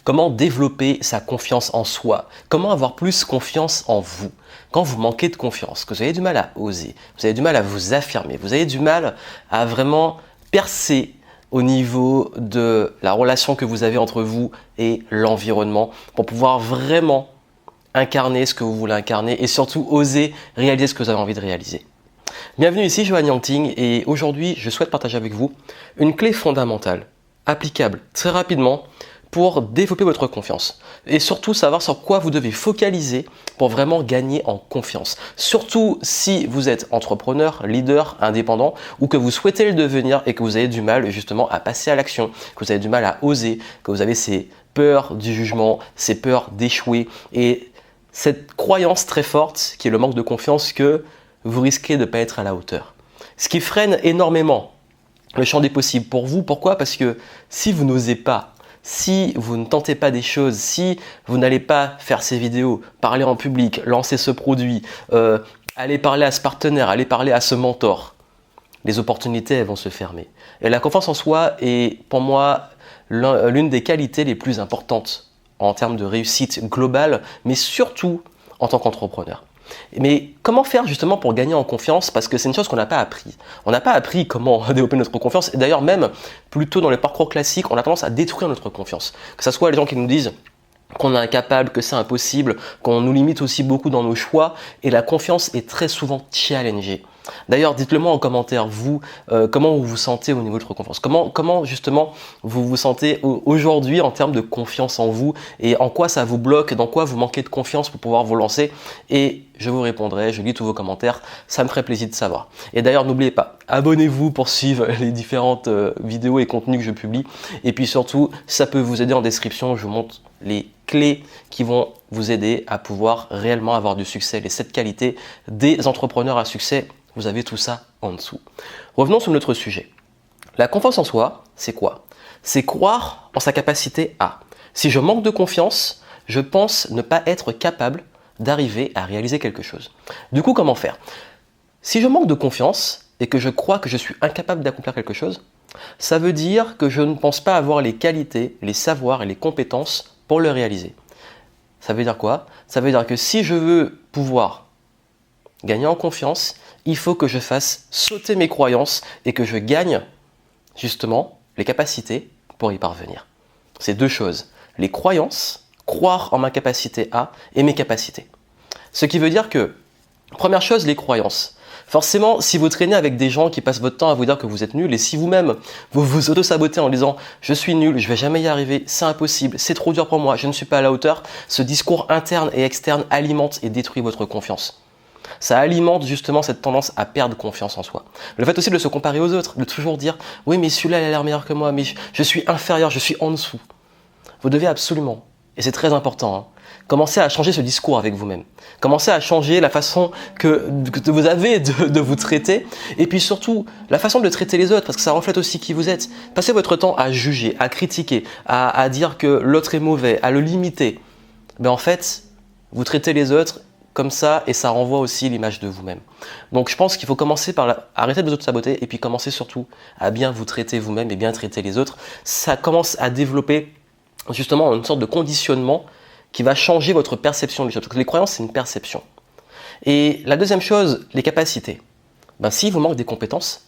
Comment développer sa confiance en soi? Comment avoir plus confiance en vous? Quand vous manquez de confiance, que vous avez du mal à oser, vous avez du mal à vous affirmer, vous avez du mal à vraiment percer au niveau de la relation que vous avez entre vous et l'environnement pour pouvoir vraiment incarner ce que vous voulez incarner et surtout oser réaliser ce que vous avez envie de réaliser. Bienvenue ici, Johan Yangting, et aujourd'hui, je souhaite partager avec vous une clé fondamentale, applicable très rapidement pour développer votre confiance et surtout savoir sur quoi vous devez focaliser pour vraiment gagner en confiance. Surtout si vous êtes entrepreneur, leader, indépendant ou que vous souhaitez le devenir et que vous avez du mal justement à passer à l'action, que vous avez du mal à oser, que vous avez ces peurs du jugement, ces peurs d'échouer et cette croyance très forte qui est le manque de confiance que vous risquez de ne pas être à la hauteur. Ce qui freine énormément le champ des possibles pour vous. Pourquoi? Parce que si vous n'osez pas, si vous ne tentez pas des choses, si vous n'allez pas faire ces vidéos, parler en public, lancer ce produit, aller parler à ce partenaire, aller parler à ce mentor, les opportunités elles vont se fermer. Et la confiance en soi est pour moi l'une des qualités les plus importantes en termes de réussite globale, mais surtout en tant qu'entrepreneur. Mais comment faire justement pour gagner en confiance? Parce que c'est une chose qu'on n'a pas appris. On n'a pas appris comment développer notre confiance. Et d'ailleurs même, plutôt dans les parcours classiques, on a tendance à détruire notre confiance. Que ce soit les gens qui nous disent qu'on est incapable, que c'est impossible, qu'on nous limite aussi beaucoup dans nos choix. Et la confiance est très souvent challengée. D'ailleurs, dites-le moi en commentaire, vous, comment vous vous sentez au niveau de votre confiance? Comment justement vous vous sentez aujourd'hui en termes de confiance en vous et en quoi ça vous bloque, dans quoi vous manquez de confiance pour pouvoir vous lancer? Et je vous répondrai, je lis tous vos commentaires, ça me ferait plaisir de savoir. Et d'ailleurs, n'oubliez pas, abonnez-vous pour suivre les différentes vidéos et contenus que je publie. Et puis surtout, ça peut vous aider en description, je vous montre les clés qui vont vous aider à pouvoir réellement avoir du succès, les 7 qualités des entrepreneurs à succès. Vous avez tout ça en dessous. Revenons sur notre sujet. La confiance en soi, c'est quoi? C'est croire en sa capacité à. Si je manque de confiance, je pense ne pas être capable d'arriver à réaliser quelque chose. Du coup, comment faire? Si je manque de confiance et que je crois que je suis incapable d'accomplir quelque chose, ça veut dire que je ne pense pas avoir les qualités, les savoirs et les compétences pour le réaliser. Ça veut dire quoi? Ça veut dire que si je veux pouvoir gagner en confiance, il faut que je fasse sauter mes croyances et que je gagne justement les capacités pour y parvenir. C'est deux choses. Les croyances, croire en ma capacité à, et mes capacités. Ce qui veut dire que, première chose, les croyances. Forcément, si vous traînez avec des gens qui passent votre temps à vous dire que vous êtes nul, et si vous-même, vous vous auto-sabotez en disant « je suis nul, je vais jamais y arriver, c'est impossible, c'est trop dur pour moi, je ne suis pas à la hauteur », ce discours interne et externe alimente et détruit votre confiance. Ça alimente justement cette tendance à perdre confiance en soi. Le fait aussi de se comparer aux autres, de toujours dire « oui mais celui-là il a l'air meilleur que moi, mais je suis inférieur, je suis en dessous ». Vous devez absolument, et c'est très important, commencer à changer ce discours avec vous-même. Commencez à changer la façon que vous avez de vous traiter et puis surtout la façon de traiter les autres parce que ça reflète aussi qui vous êtes. Passez votre temps à juger, à critiquer, à dire que l'autre est mauvais, à le limiter. Mais en fait, vous traitez les autres comme ça et ça renvoie aussi l'image de vous-même. Donc je pense qu'il faut commencer par arrêter de vous auto-saboter et puis commencer surtout à bien vous traiter vous-même et bien traiter les autres. Ça commence à développer justement une sorte de conditionnement qui va changer votre perception des choses. Parce que les croyances, c'est une perception. Et la deuxième chose, les capacités. S'il vous manque des compétences,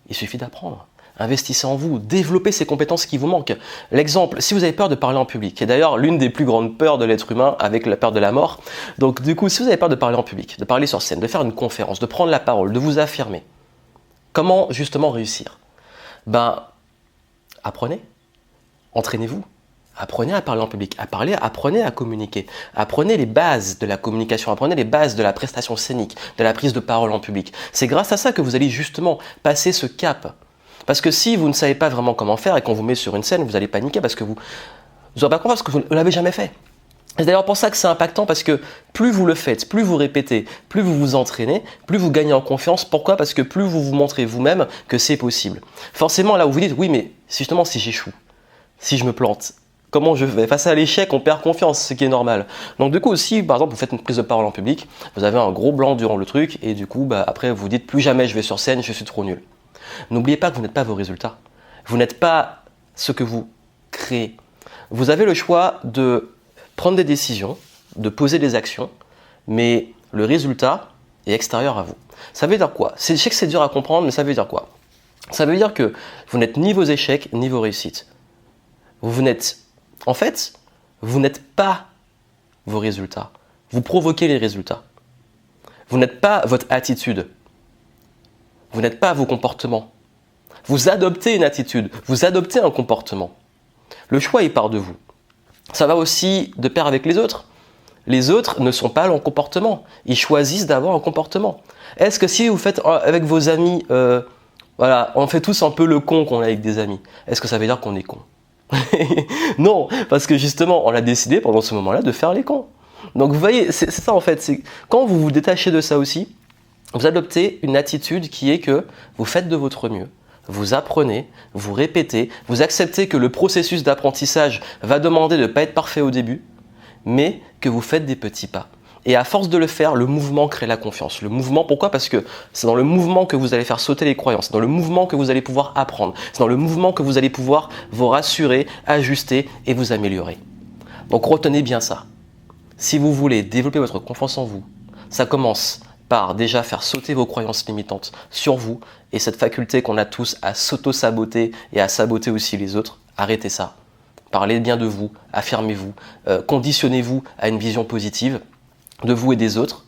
il suffit d'apprendre. Investissez en vous, développez ces compétences qui vous manquent. L'exemple, si vous avez peur de parler en public, qui est d'ailleurs l'une des plus grandes peurs de l'être humain avec la peur de la mort. Donc du coup, si vous avez peur de parler en public, de parler sur scène, de faire une conférence, de prendre la parole, de vous affirmer, comment justement réussir? Apprenez, entraînez-vous. Apprenez à parler en public, apprenez à communiquer, apprenez les bases de la communication, apprenez les bases de la prestation scénique, de la prise de parole en public. C'est grâce à ça que vous allez justement passer ce cap. Parce que si vous ne savez pas vraiment comment faire et qu'on vous met sur une scène, vous allez paniquer parce que vous n'aurez pas confiance, parce que vous ne l'avez jamais fait. C'est d'ailleurs pour ça que c'est impactant parce que plus vous le faites, plus vous répétez, plus vous vous entraînez, plus vous gagnez en confiance. Pourquoi? Parce que plus vous vous montrez vous-même que c'est possible. Forcément, là où vous dites, oui, mais justement, si j'échoue, si je me plante, comment je vais? Face à l'échec, on perd confiance, ce qui est normal. Donc du coup, si par exemple vous faites une prise de parole en public, vous avez un gros blanc durant le truc et du coup, après vous dites plus jamais je vais sur scène, je suis trop nul. N'oubliez pas que vous n'êtes pas vos résultats. Vous n'êtes pas ce que vous créez. Vous avez le choix de prendre des décisions, de poser des actions, mais le résultat est extérieur à vous. Ça veut dire quoi? Je sais que c'est dur à comprendre, mais ça veut dire quoi? Ça veut dire que vous n'êtes ni vos échecs, ni vos réussites. En fait, vous n'êtes pas vos résultats. Vous provoquez les résultats. Vous n'êtes pas votre attitude. Vous n'êtes pas vos comportements. Vous adoptez une attitude, vous adoptez un comportement. Le choix, il part de vous. Ça va aussi de pair avec les autres. Les autres ne sont pas leur comportement. Ils choisissent d'avoir un comportement. Est-ce que si vous faites avec vos amis, voilà, on fait tous un peu le con qu'on a avec des amis, est-ce que ça veut dire qu'on est con? Non, parce que justement, on a décidé pendant ce moment-là de faire les cons. Donc vous voyez, c'est ça en fait. C'est quand vous vous détachez de ça aussi, vous adoptez une attitude qui est que vous faites de votre mieux. Vous apprenez, vous répétez, vous acceptez que le processus d'apprentissage va demander de ne pas être parfait au début, mais que vous faites des petits pas. Et à force de le faire, le mouvement crée la confiance. Le mouvement, pourquoi? Parce que c'est dans le mouvement que vous allez faire sauter les croyances, c'est dans le mouvement que vous allez pouvoir apprendre, c'est dans le mouvement que vous allez pouvoir vous rassurer, ajuster et vous améliorer. Donc retenez bien ça. Si vous voulez développer votre confiance en vous, ça commence par déjà faire sauter vos croyances limitantes sur vous et cette faculté qu'on a tous à s'auto-saboter et à saboter aussi les autres. Arrêtez ça. Parlez bien de vous, affirmez-vous, conditionnez-vous à une vision positive de vous et des autres.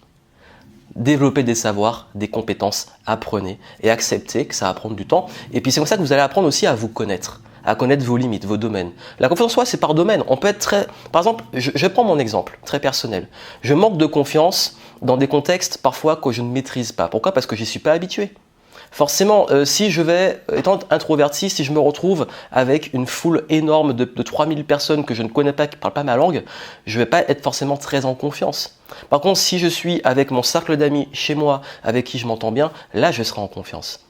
Développez des savoirs, des compétences, apprenez et acceptez que ça va prendre du temps. Et puis c'est comme ça que vous allez apprendre aussi à vous connaître, à connaître vos limites, vos domaines. La confiance en soi, c'est par domaine. On peut être très... Par exemple, je prends mon exemple très personnel. Je manque de confiance dans des contextes parfois que je ne maîtrise pas. Pourquoi? Parce que j'y suis pas habitué. Forcément, si je vais, étant introverti, si je me retrouve avec une foule énorme de 3000 personnes que je ne connais pas, qui ne parlent pas ma langue, je ne vais pas être forcément très en confiance. Par contre, si je suis avec mon cercle d'amis chez moi, avec qui je m'entends bien, là, je serai en confiance.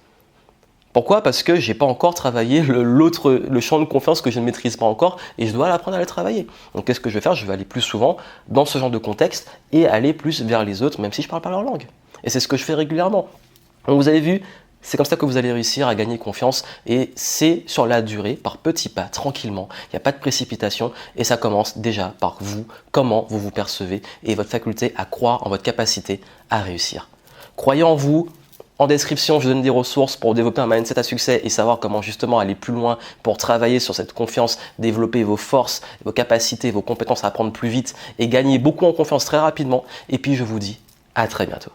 Pourquoi? Parce que je n'ai pas encore travaillé le champ de confiance que je ne maîtrise pas encore et je dois apprendre à le travailler. Donc, qu'est-ce que je vais faire? Je vais aller plus souvent dans ce genre de contexte et aller plus vers les autres, même si je ne parle pas leur langue. Et c'est ce que je fais régulièrement. Donc, vous avez vu, c'est comme ça que vous allez réussir à gagner confiance et c'est sur la durée, par petits pas, tranquillement. Il n'y a pas de précipitation et ça commence déjà par vous, comment vous vous percevez et votre faculté à croire en votre capacité à réussir. Croyez en vous. En description, je donne des ressources pour développer un mindset à succès et savoir comment justement aller plus loin pour travailler sur cette confiance, développer vos forces, vos capacités, vos compétences à apprendre plus vite et gagner beaucoup en confiance très rapidement. Et puis je vous dis à très bientôt.